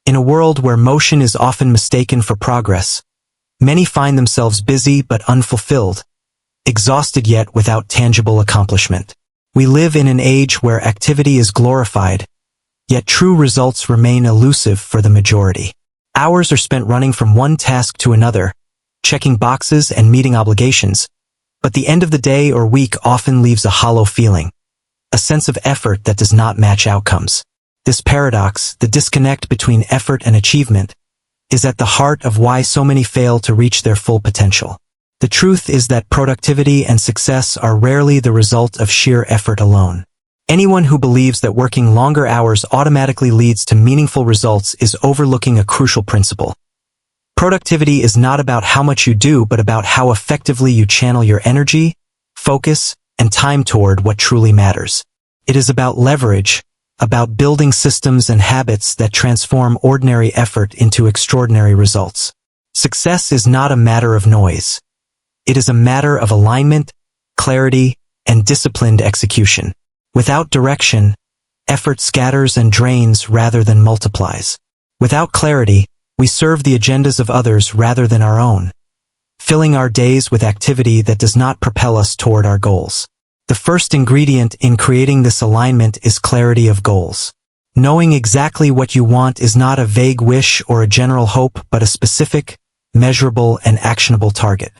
In a world where motion is often mistaken for progress, many find themselves busy but unfulfilled, exhausted yet without tangible accomplishment. We live in an age where activity is glorified, yet true results remain elusive for the majority. Hours are spent running from one task to another, checking boxes and meeting obligations, but the end of the day or week often leaves a hollow feeling, a sense of effort that does not match outcomes. This paradox, the disconnect between effort and achievement, is at the heart of why so many fail to reach their full potential. The truth is that productivity and success are rarely the result of sheer effort alone. Anyone who believes that working longer hours automatically leads to meaningful results is overlooking a crucial principle. Productivity is not about how much you do, but about how effectively you channel your energy, focus, and time toward what truly matters. It is about leverage, about building systems and habits that transform ordinary effort into extraordinary results. Success is not a matter of noise. It is a matter of alignment, clarity, and disciplined execution. Without direction, effort scatters and drains rather than multiplies. Without clarity, we serve the agendas of others rather than our own, filling our days with activity that does not propel us toward our goals. The first ingredient in creating this alignment is clarity of goals. Knowing exactly what you want is not a vague wish or a general hope, but a specific, measurable, and actionable target.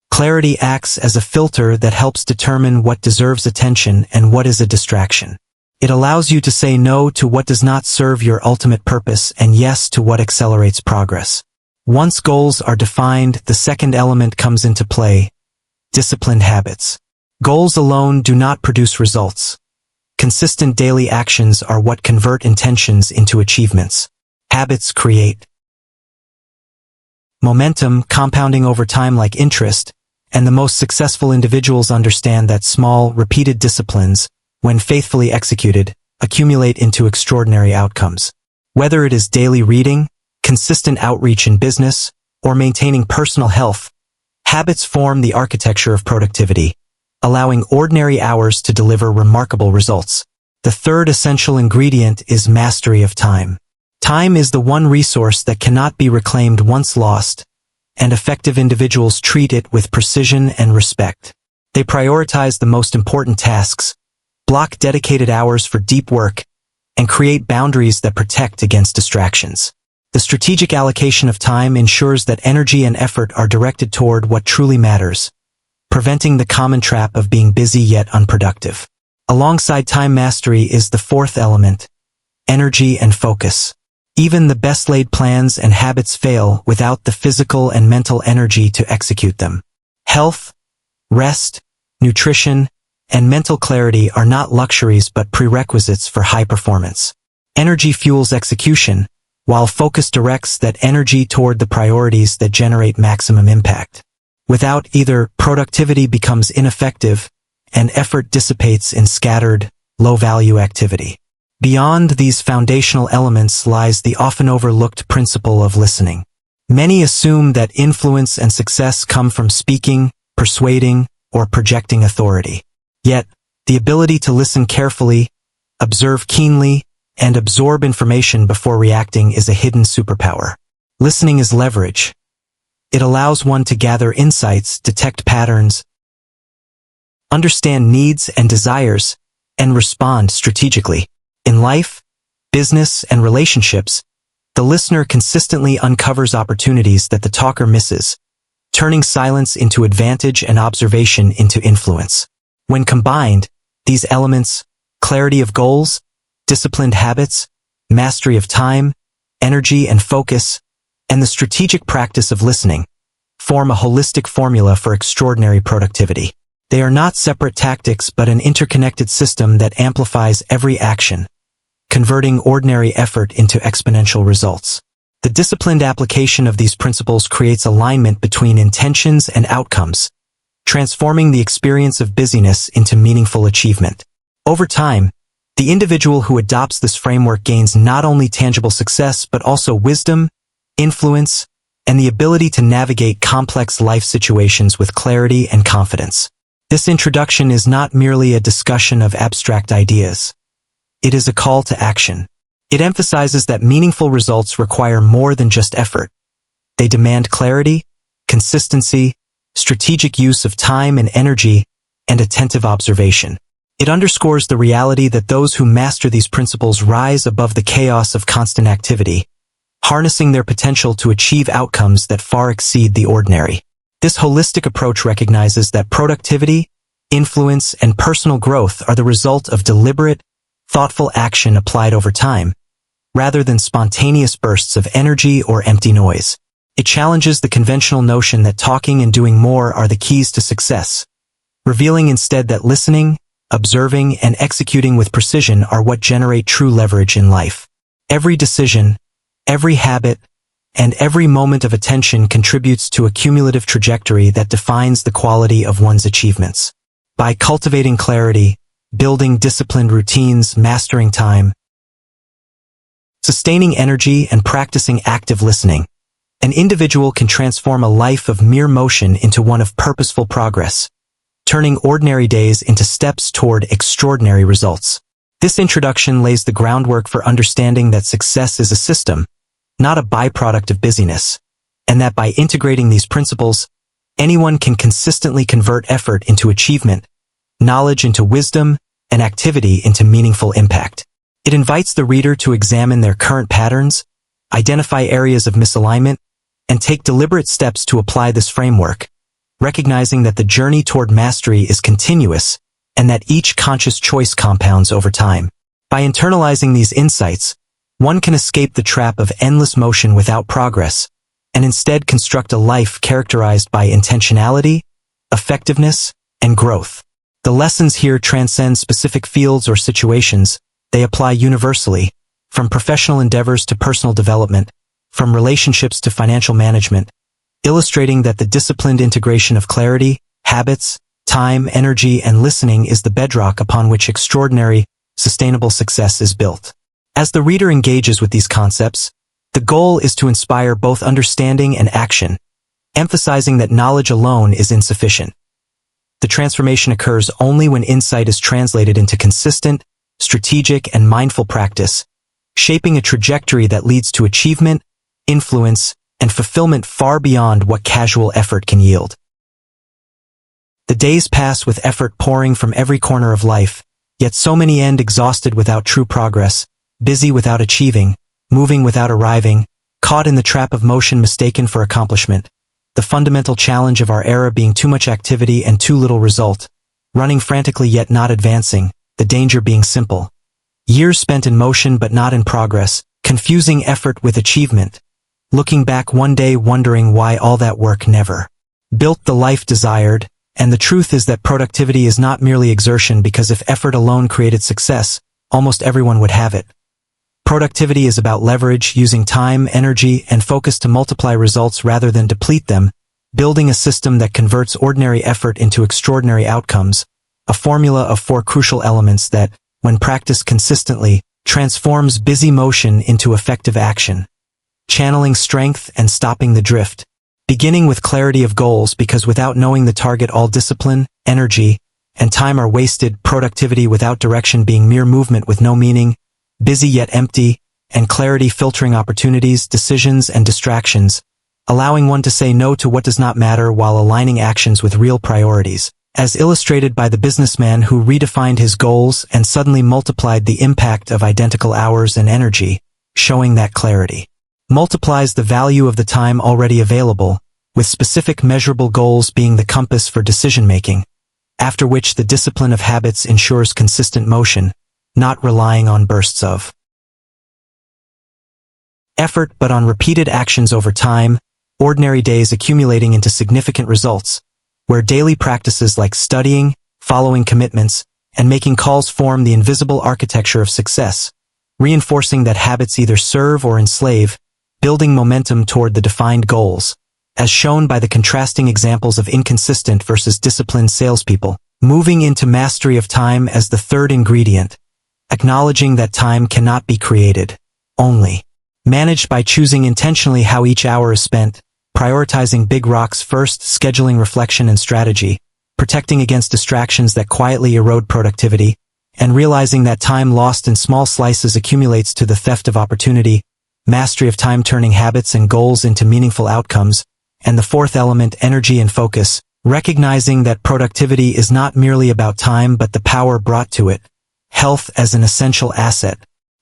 Clarity acts as a filter that helps determine what deserves attention and what is a distraction. It allows you to say no to what does not serve your ultimate purpose and yes to what accelerates progress. Once goals are defined, the second element comes into play: disciplined habits. Goals alone do not produce results. Consistent daily actions are what convert intentions into achievements. Habits create momentum, compounding over time like interest, and the most successful individuals understand that small, repeated disciplines, when faithfully executed, accumulate into extraordinary outcomes. Whether it is daily reading, consistent outreach in business, or maintaining personal health, habits form the architecture of productivity, allowing ordinary hours to deliver remarkable results. The third essential ingredient is mastery of time. Time is the one resource that cannot be reclaimed once lost, and effective individuals treat it with precision and respect. They prioritize the most important tasks, block dedicated hours for deep work, and create boundaries that protect against distractions. The strategic allocation of time ensures that energy and effort are directed toward what truly matters, preventing the common trap of being busy yet unproductive. Alongside time mastery is the fourth element: energy and focus. Even the best laid plans and habits fail without the physical and mental energy to execute them. Health, rest, nutrition, and mental clarity are not luxuries but prerequisites for high performance. Energy fuels execution, while focus directs that energy toward the priorities that generate maximum impact. Without either, productivity becomes ineffective, and effort dissipates in scattered, low-value activity. Beyond these foundational elements lies the often overlooked principle of listening. Many assume that influence and success come from speaking, persuading, or projecting authority. Yet, the ability to listen carefully, observe keenly, and absorb information before reacting is a hidden superpower. Listening is leverage. It allows one to gather insights, detect patterns, understand needs and desires, and respond strategically. In life, business, and relationships, the listener consistently uncovers opportunities that the talker misses, turning silence into advantage and observation into influence. When combined, these elements, clarity of goals, disciplined habits, mastery of time, energy and focus, and the strategic practice of listening, form a holistic formula for extraordinary productivity. They are not separate tactics but an interconnected system that amplifies every action, converting ordinary effort into exponential results. The disciplined application of these principles creates alignment between intentions and outcomes, transforming the experience of busyness into meaningful achievement. Over time, the individual who adopts this framework gains not only tangible success but also wisdom, influence, and the ability to navigate complex life situations with clarity and confidence. This introduction is not merely a discussion of abstract ideas. It is a call to action. It emphasizes that meaningful results require more than just effort. They demand clarity, consistency, strategic use of time and energy, and attentive observation. It underscores the reality that those who master these principles rise above the chaos of constant activity, harnessing their potential to achieve outcomes that far exceed the ordinary. This holistic approach recognizes that productivity, influence, and personal growth are the result of deliberate, thoughtful action applied over time, rather than spontaneous bursts of energy or empty noise. It challenges the conventional notion that talking and doing more are the keys to success, revealing instead that listening, observing, and executing with precision are what generate true leverage in life. Every decision, every habit, and every moment of attention contributes to a cumulative trajectory that defines the quality of one's achievements. By cultivating clarity, building disciplined routines, mastering time, sustaining energy, and practicing active listening, an individual can transform a life of mere motion into one of purposeful progress, turning ordinary days into steps toward extraordinary results. This introduction lays the groundwork for understanding that success is a system, not a byproduct of busyness, and that by integrating these principles, anyone can consistently convert effort into achievement, knowledge into wisdom, and activity into meaningful impact. It invites the reader to examine their current patterns, identify areas of misalignment, and take deliberate steps to apply this framework, recognizing that the journey toward mastery is continuous and that each conscious choice compounds over time. By internalizing these insights, one can escape the trap of endless motion without progress, and instead construct a life characterized by intentionality, effectiveness, and growth. The lessons here transcend specific fields or situations. They apply universally, from professional endeavors to personal development, from relationships to financial management, illustrating that the disciplined integration of clarity, habits, time, energy, and listening is the bedrock upon which extraordinary, sustainable success is built. As the reader engages with these concepts, the goal is to inspire both understanding and action, emphasizing that knowledge alone is insufficient. The transformation occurs only when insight is translated into consistent, strategic, and mindful practice, shaping a trajectory that leads to achievement, influence, and fulfillment far beyond what casual effort can yield. The days pass with effort pouring from every corner of life, yet so many end exhausted without true progress, busy without achieving, moving without arriving, caught in the trap of motion mistaken for accomplishment. The fundamental challenge of our era being too much activity and too little result, running frantically yet not advancing, the danger being simple. Years spent in motion but not in progress, confusing effort with achievement, looking back one day wondering why all that work never built the life desired. And the truth is that productivity is not merely exertion, because if effort alone created success, almost everyone would have it. Productivity is about leverage, using time, energy, and focus to multiply results rather than deplete them, building a system that converts ordinary effort into extraordinary outcomes, a formula of 4 crucial elements that, when practiced consistently, transforms busy motion into effective action, channeling strength and stopping the drift. Beginning with clarity of goals, because without knowing the target all discipline, energy, and time are wasted, productivity without direction being mere movement with no meaning, busy yet empty, and clarity filtering opportunities, decisions, and distractions, allowing one to say no to what does not matter while aligning actions with real priorities, as illustrated by the businessman who redefined his goals and suddenly multiplied the impact of identical hours and energy, showing that clarity multiplies the value of the time already available, with specific measurable goals being the compass for decision-making, after which the discipline of habits ensures consistent motion, not relying on bursts of effort but on repeated actions over time, ordinary days accumulating into significant results, where daily practices like studying, following commitments, and making calls form the invisible architecture of success, reinforcing that habits either serve or enslave, building momentum toward the defined goals, as shown by the contrasting examples of inconsistent versus disciplined salespeople. Moving into mastery of time as the third ingredient, acknowledging that time cannot be created, only managed by choosing intentionally how each hour is spent, prioritizing big rocks first, scheduling reflection and strategy, protecting against distractions that quietly erode productivity, and realizing that time lost in small slices accumulates to the theft of opportunity, mastery of time turning habits and goals into meaningful outcomes, and the fourth element, energy and focus, recognizing that productivity is not merely about time but the power brought to it, health as an essential asset,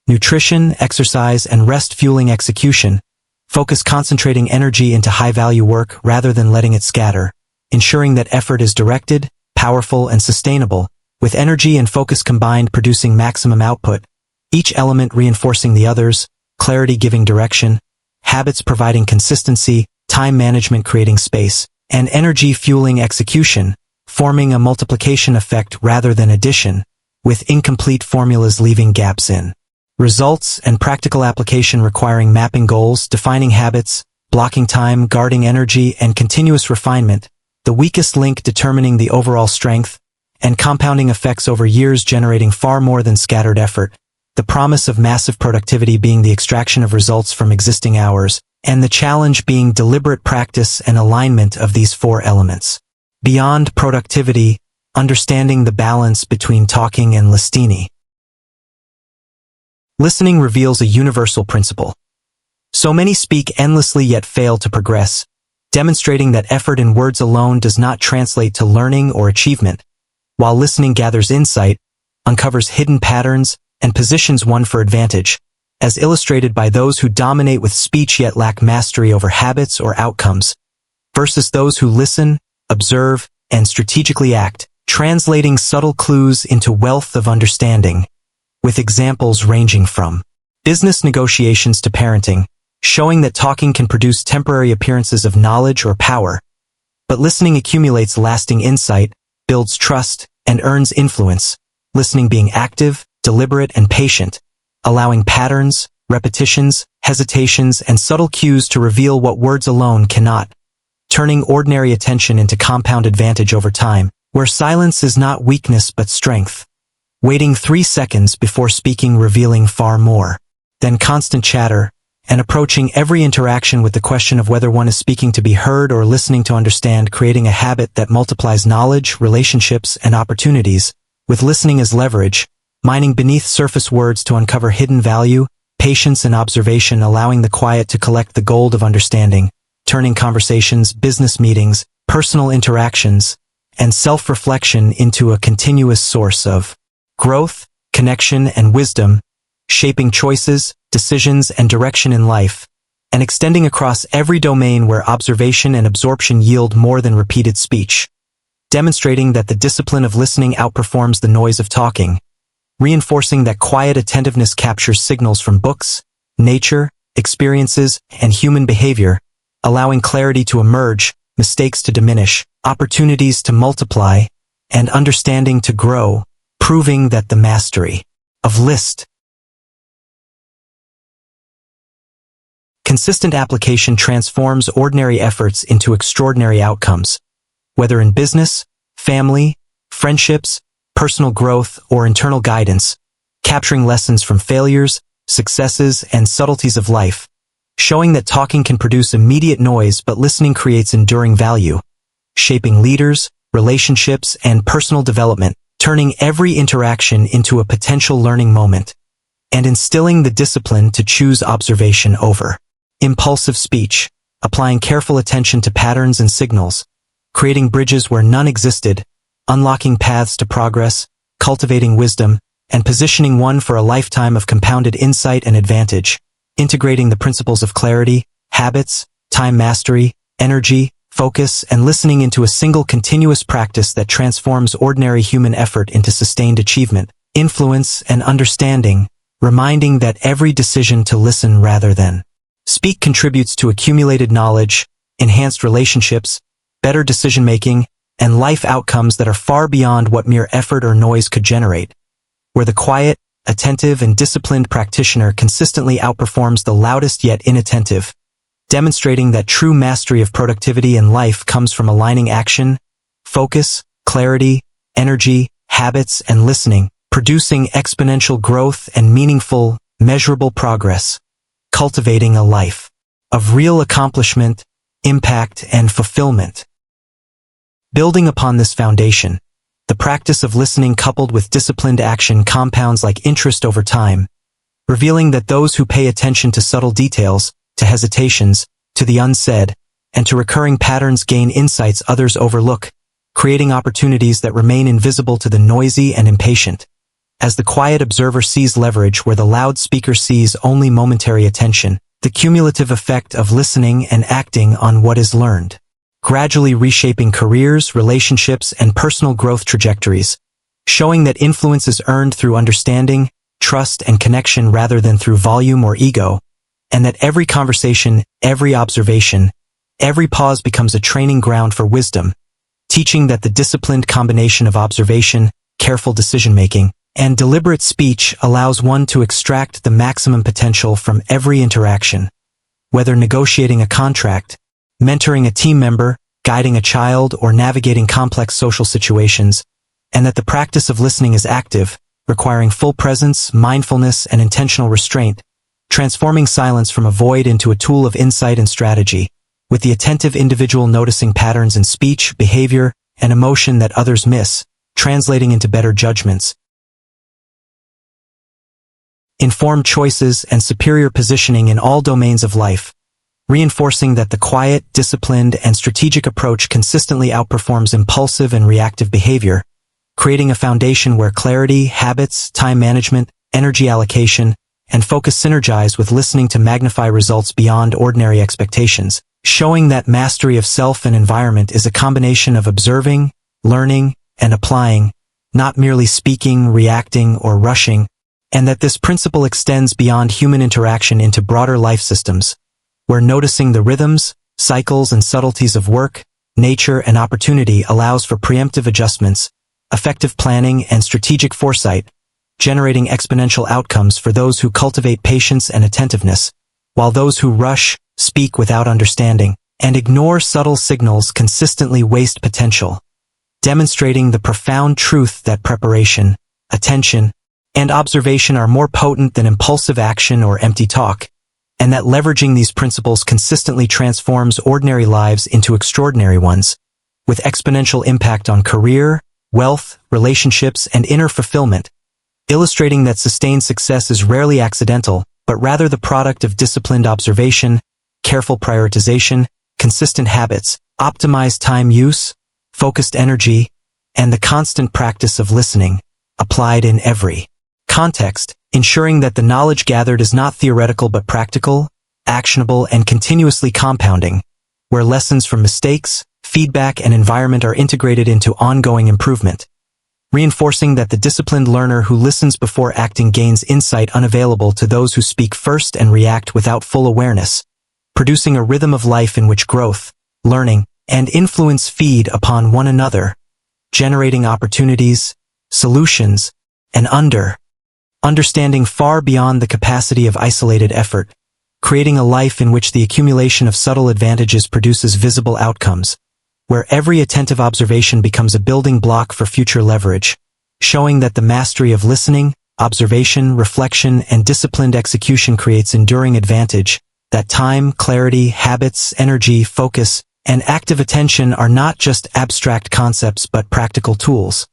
nutrition, exercise, and rest fueling execution, focus concentrating energy into high-value work rather than letting it scatter, ensuring that effort is directed, powerful, and sustainable, with energy and focus combined producing maximum output, each element reinforcing the others, clarity giving direction, habits providing consistency, time management creating space, and energy fueling execution, forming a multiplication effect rather than addition, with incomplete formulas leaving gaps in. Results and practical application requiring mapping goals, defining habits, blocking time, guarding energy, and continuous refinement, the weakest link determining the overall strength, and compounding effects over years generating far more than scattered effort, the promise of massive productivity being the extraction of results from existing hours, and the challenge being deliberate practice and alignment of these four elements. Beyond productivity, understanding the balance between talking and listening. Listening reveals a universal principle. So many speak endlessly yet fail to progress, demonstrating that effort in words alone does not translate to learning or achievement, while listening gathers insight, uncovers hidden patterns, and positions one for advantage, as illustrated by those who dominate with speech yet lack mastery over habits or outcomes, versus those who listen, observe, and strategically act, translating subtle clues into wealth of understanding, with examples ranging from business negotiations to parenting, showing that talking can produce temporary appearances of knowledge or power, but listening accumulates lasting insight, builds trust, and earns influence, listening being active, deliberate, and patient, allowing patterns, repetitions, hesitations, and subtle cues to reveal what words alone cannot, turning ordinary attention into compound advantage over time, where silence is not weakness but strength. Waiting 3 seconds before speaking revealing far more than constant chatter, and approaching every interaction with the question of whether one is speaking to be heard or listening to understand, creating a habit that multiplies knowledge, relationships, and opportunities, with listening as leverage, mining beneath surface words to uncover hidden value, patience and observation allowing the quiet to collect the gold of understanding, turning conversations, business meetings, personal interactions, and self-reflection into a continuous source of growth, connection, and wisdom, shaping choices, decisions, and direction in life, and extending across every domain where observation and absorption yield more than repeated speech, demonstrating that the discipline of listening outperforms the noise of talking, reinforcing that quiet attentiveness captures signals from books, nature, experiences, and human behavior, allowing clarity to emerge, mistakes to diminish, opportunities to multiply, and understanding to grow, proving that the mastery of consistent application transforms ordinary efforts into extraordinary outcomes, whether in business, family, friendships, personal growth, or internal guidance, capturing lessons from failures, successes, and subtleties of life, showing that talking can produce immediate noise but listening creates enduring value, shaping leaders, relationships, and personal development, turning every interaction into a potential learning moment, and instilling the discipline to choose observation over impulsive speech, applying careful attention to patterns and signals, creating bridges where none existed, unlocking paths to progress, cultivating wisdom, and positioning one for a lifetime of compounded insight and advantage, integrating the principles of clarity, habits, time mastery, energy, focus, and listening into a single continuous practice that transforms ordinary human effort into sustained achievement, influence, and understanding, reminding that every decision to listen rather than speak contributes to accumulated knowledge, enhanced relationships, better decision-making, and life outcomes that are far beyond what mere effort or noise could generate, where the quiet, attentive, and disciplined practitioner consistently outperforms the loudest yet inattentive, demonstrating that true mastery of productivity in life comes from aligning action, focus, clarity, energy, habits, and listening, producing exponential growth and meaningful, measurable progress, cultivating a life of real accomplishment, impact, and fulfillment. Building upon this foundation, the practice of listening coupled with disciplined action compounds like interest over time, revealing that those who pay attention to subtle details, to hesitations, to the unsaid, and to recurring patterns gain insights others overlook, creating opportunities that remain invisible to the noisy and impatient. As the quiet observer sees leverage where the loud speaker sees only momentary attention, the cumulative effect of listening and acting on what is learned, gradually reshaping careers, relationships, and personal growth trajectories, showing that influence is earned through understanding, trust, and connection rather than through volume or ego, and that every conversation, every observation, every pause becomes a training ground for wisdom, teaching that the disciplined combination of observation, careful decision-making, and deliberate speech allows one to extract the maximum potential from every interaction, whether negotiating a contract, mentoring a team member, guiding a child, or navigating complex social situations, and that the practice of listening is active, requiring full presence, mindfulness, and intentional restraint, transforming silence from a void into a tool of insight and strategy, with the attentive individual noticing patterns in speech, behavior, and emotion that others miss, translating into better judgments, informed choices, and superior positioning in all domains of life, reinforcing that the quiet, disciplined, and strategic approach consistently outperforms impulsive and reactive behavior, creating a foundation where clarity, habits, time management, energy allocation, and focus synergize with listening to magnify results beyond ordinary expectations, showing that mastery of self and environment is a combination of observing, learning, and applying, not merely speaking, reacting, or rushing, and that this principle extends beyond human interaction into broader life systems, where noticing the rhythms, cycles, and subtleties of work, nature, and opportunity allows for preemptive adjustments, effective planning, and strategic foresight, generating exponential outcomes for those who cultivate patience and attentiveness, while those who rush, speak without understanding, and ignore subtle signals consistently waste potential, demonstrating the profound truth that preparation, attention, and observation are more potent than impulsive action or empty talk, and that leveraging these principles consistently transforms ordinary lives into extraordinary ones, with exponential impact on career, wealth, relationships, and inner fulfillment, illustrating that sustained success is rarely accidental, but rather the product of disciplined observation, careful prioritization, consistent habits, optimized time use, focused energy, and the constant practice of listening, applied in every context, ensuring that the knowledge gathered is not theoretical but practical, actionable, and continuously compounding, where lessons from mistakes, feedback, and environment are integrated into ongoing improvement, reinforcing that the disciplined learner who listens before acting gains insight unavailable to those who speak first and react without full awareness, producing a rhythm of life in which growth, learning, and influence feed upon one another, generating opportunities, solutions, and understanding far beyond the capacity of isolated effort, creating a life in which the accumulation of subtle advantages produces visible outcomes, where every attentive observation becomes a building block for future leverage, showing that the mastery of listening, observation, reflection, and disciplined execution creates enduring advantage, that time, clarity, habits, energy, focus, and active attention are not just abstract concepts but practical tools,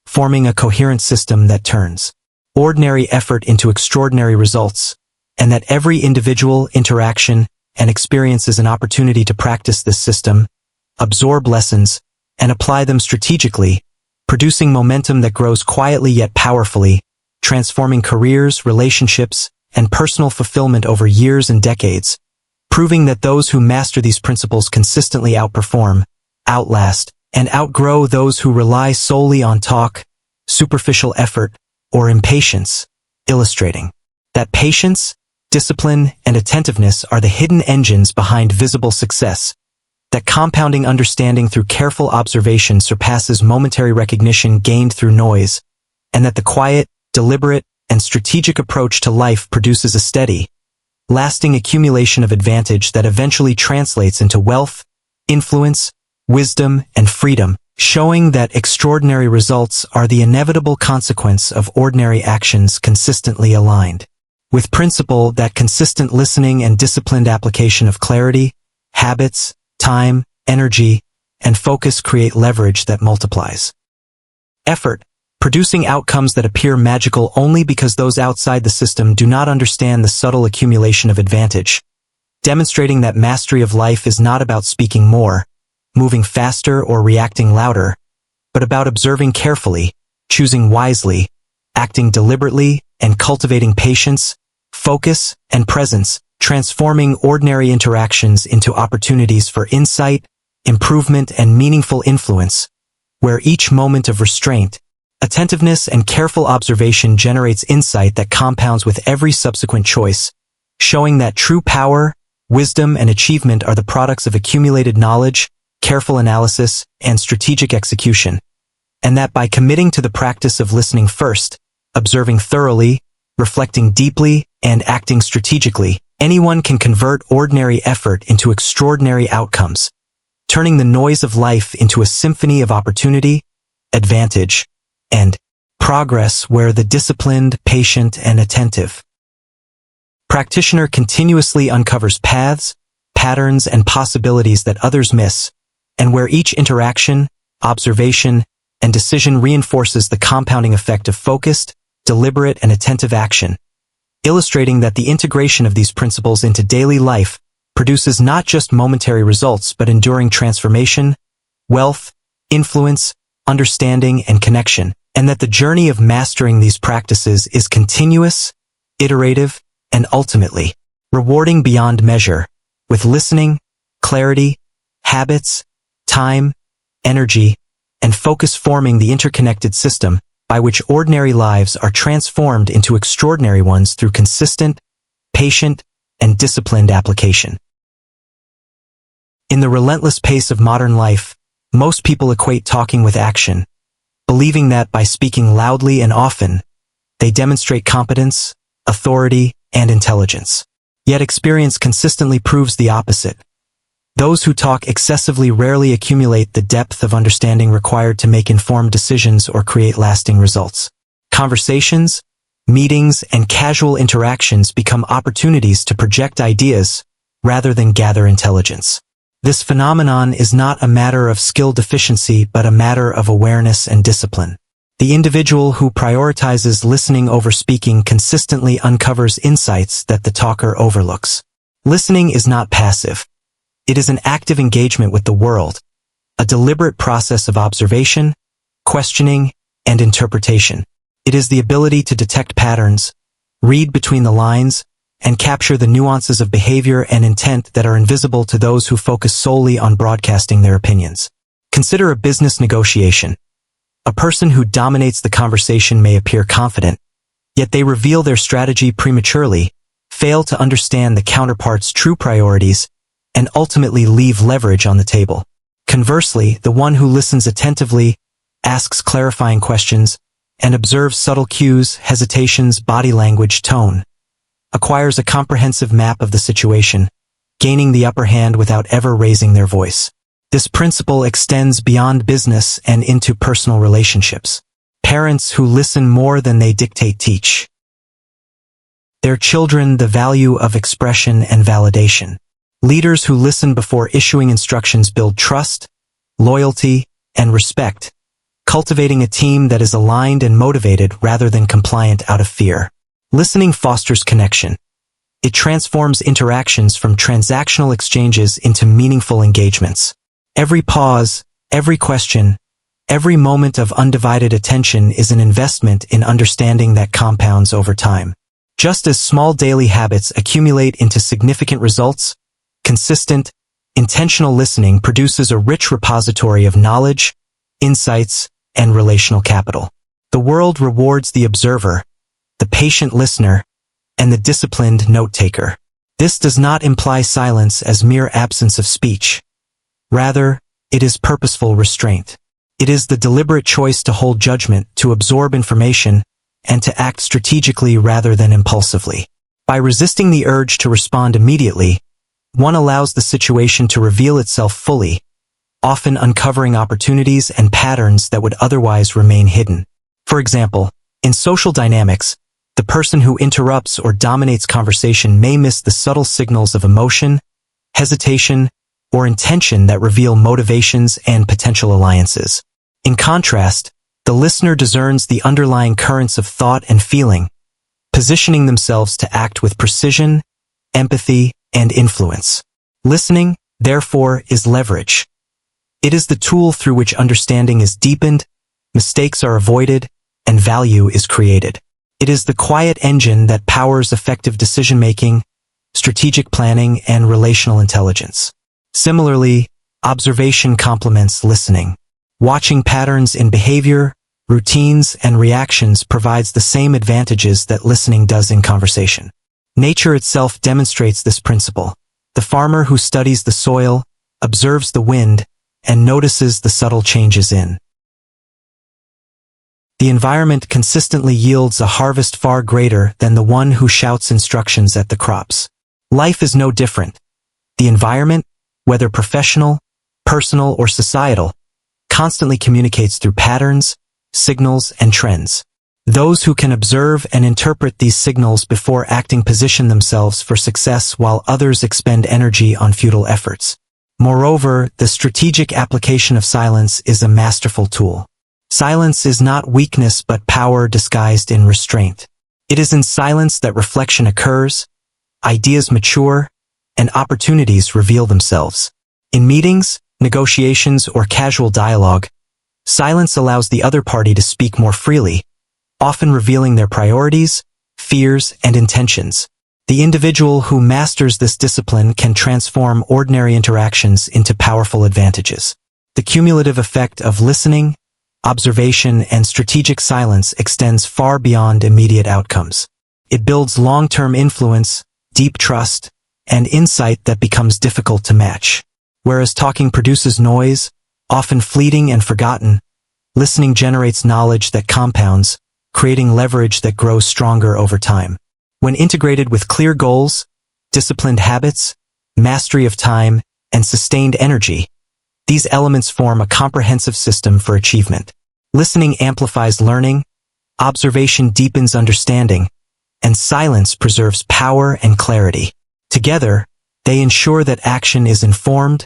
forming a coherent system that turns ordinary effort into extraordinary results, and that every individual, interaction, and experience is an opportunity to practice this system, absorb lessons, and apply them strategically, producing momentum that grows quietly yet powerfully, transforming careers, relationships, and personal fulfillment over years and decades, proving that those who master these principles consistently outperform, outlast, and outgrow those who rely solely on talk, superficial effort, or impatience, illustrating that patience, discipline, and attentiveness are the hidden engines behind visible success, that compounding understanding through careful observation surpasses momentary recognition gained through noise, and that the quiet, deliberate, and strategic approach to life produces a steady, lasting accumulation of advantage that eventually translates into wealth, influence, wisdom, and freedom, showing that extraordinary results are the inevitable consequence of ordinary actions consistently aligned with principle, that consistent listening and disciplined application of clarity, habits, time, energy, and focus create leverage that multiplies. effort, producing outcomes that appear magical only because those outside the system do not understand the subtle accumulation of advantage, demonstrating that mastery of life is not about speaking more, moving faster or reacting louder, but about observing carefully, choosing wisely, acting deliberately, and cultivating patience, focus, and presence, transforming ordinary interactions into opportunities for insight, improvement, and meaningful influence, where each moment of restraint, attentiveness, and careful observation generates insight that compounds with every subsequent choice, showing that true power, wisdom, and achievement are the products of accumulated knowledge, careful analysis, and strategic execution, and that by committing to the practice of listening first, observing thoroughly, reflecting deeply, and acting strategically, anyone can convert ordinary effort into extraordinary outcomes, turning the noise of life into a symphony of opportunity, advantage, and progress where the disciplined, patient, and attentive practitioner continuously uncovers paths, patterns, and possibilities that others miss, and where each interaction, observation, and decision reinforces the compounding effect of focused, deliberate, and attentive action, illustrating that the integration of these principles into daily life produces not just momentary results but enduring transformation, wealth, influence, understanding, and connection, and that the journey of mastering these practices is continuous, iterative, and ultimately rewarding beyond measure, with listening, clarity, habits, time, energy, and focus forming the interconnected system by which ordinary lives are transformed into extraordinary ones through consistent, patient, and disciplined application. In the relentless pace of modern life, most people equate talking with action, believing that by speaking loudly and often, they demonstrate competence, authority, and intelligence. Yet experience consistently proves the opposite. Those who talk excessively rarely accumulate the depth of understanding required to make informed decisions or create lasting results. Conversations, meetings, and casual interactions become opportunities to project ideas rather than gather intelligence. This phenomenon is not a matter of skill deficiency but a matter of awareness and discipline. The individual who prioritizes listening over speaking consistently uncovers insights that the talker overlooks. Listening is not passive. It is an active engagement with the world, a deliberate process of observation, questioning, and interpretation. It is the ability to detect patterns, read between the lines, and capture the nuances of behavior and intent that are invisible to those who focus solely on broadcasting their opinions. Consider a business negotiation. A person who dominates the conversation may appear confident, yet they reveal their strategy prematurely, fail to understand the counterpart's true priorities, and ultimately leave leverage on the table. Conversely, the one who listens attentively, asks clarifying questions, and observes subtle cues, hesitations, body language, tone, acquires a comprehensive map of the situation, gaining the upper hand without ever raising their voice. This principle extends beyond business and into personal relationships. Parents who listen more than they dictate teach their children the value of expression and validation. Leaders who listen before issuing instructions build trust, loyalty, and respect, cultivating a team that is aligned and motivated rather than compliant out of fear. Listening fosters connection. It transforms interactions from transactional exchanges into meaningful engagements. Every pause, every question, every moment of undivided attention is an investment in understanding that compounds over time. Just as small daily habits accumulate into significant results, consistent, intentional listening produces a rich repository of knowledge, insights, and relational capital. The world rewards the observer, the patient listener, and the disciplined note-taker. This does not imply silence as mere absence of speech. Rather, it is purposeful restraint. It is the deliberate choice to hold judgment, to absorb information, and to act strategically rather than impulsively. By resisting the urge to respond immediately, one allows the situation to reveal itself fully, often uncovering opportunities and patterns that would otherwise remain hidden. For example, in social dynamics, the person who interrupts or dominates conversation may miss the subtle signals of emotion, hesitation, or intention that reveal motivations and potential alliances. In contrast, The listener discerns the underlying currents of thought and feeling, positioning themselves to act with precision, empathy, and influence. Listening, therefore, is leverage. It is the tool through which understanding is deepened, mistakes are avoided, and value is created. It is the quiet engine that powers effective decision-making, strategic planning, and relational intelligence. Similarly, observation complements listening. Watching patterns in behavior, routines, and reactions provides the same advantages that listening does in conversation. Nature itself demonstrates this principle. The farmer who studies the soil, observes the wind, and notices the subtle changes in the environment consistently yields a harvest far greater than the one who shouts instructions at the crops. Life is no different. The environment, whether professional, personal, or societal, constantly communicates through patterns, signals, and trends. Those who can observe and interpret these signals before acting position themselves for success, while others expend energy on futile efforts. Moreover, the strategic application of silence is a masterful tool. Silence is not weakness but power disguised in restraint. It is in silence that reflection occurs, ideas mature, and opportunities reveal themselves. In meetings, negotiations, or casual dialogue, silence allows the other party to speak more freely, often revealing their priorities, fears, and intentions. The individual who masters this discipline can transform ordinary interactions into powerful advantages. The cumulative effect of listening, observation, and strategic silence extends far beyond immediate outcomes. It builds long-term influence, deep trust, and insight that becomes difficult to match. Whereas talking produces noise, often fleeting and forgotten, listening generates knowledge that compounds, creating leverage that grows stronger over time. When integrated with clear goals, disciplined habits, mastery of time, and sustained energy, these elements form a comprehensive system for achievement. Listening amplifies learning, observation deepens understanding, and silence preserves power and clarity. Together, they ensure that action is informed,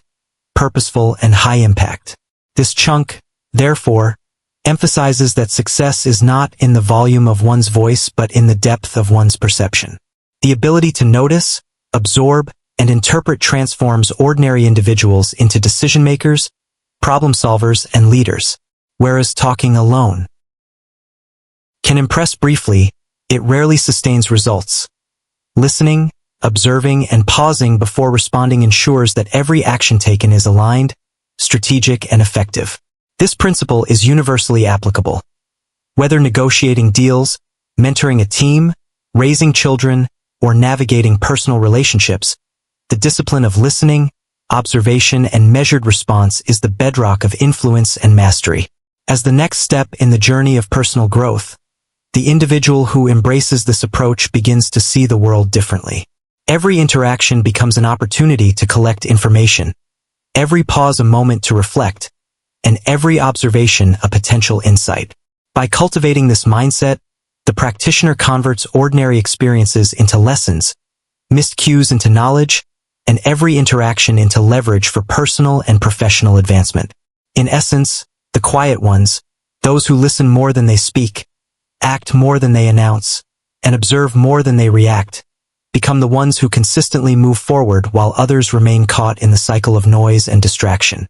purposeful, and high impact. This chunk, therefore, emphasizes that success is not in the volume of one's voice but in the depth of one's perception. The ability to notice, absorb, and interpret transforms ordinary individuals into decision-makers, problem-solvers, and leaders, whereas talking alone can impress briefly, it rarely sustains results. Listening, observing, and pausing before responding ensures that every action taken is aligned, strategic, and effective. This principle is universally applicable. Whether negotiating deals, mentoring a team, raising children, or navigating personal relationships, the discipline of listening, observation, and measured response is the bedrock of influence and mastery. As the next step in the journey of personal growth, the individual who embraces this approach begins to see the world differently. Every interaction becomes an opportunity to collect information, every pause a moment to reflect, and every observation a potential insight. By cultivating this mindset, the practitioner converts ordinary experiences into lessons, missed cues into knowledge, and every interaction into leverage for personal and professional advancement. In essence, the quiet ones, those who listen more than they speak, act more than they announce, and observe more than they react, become the ones who consistently move forward while others remain caught in the cycle of noise and distraction.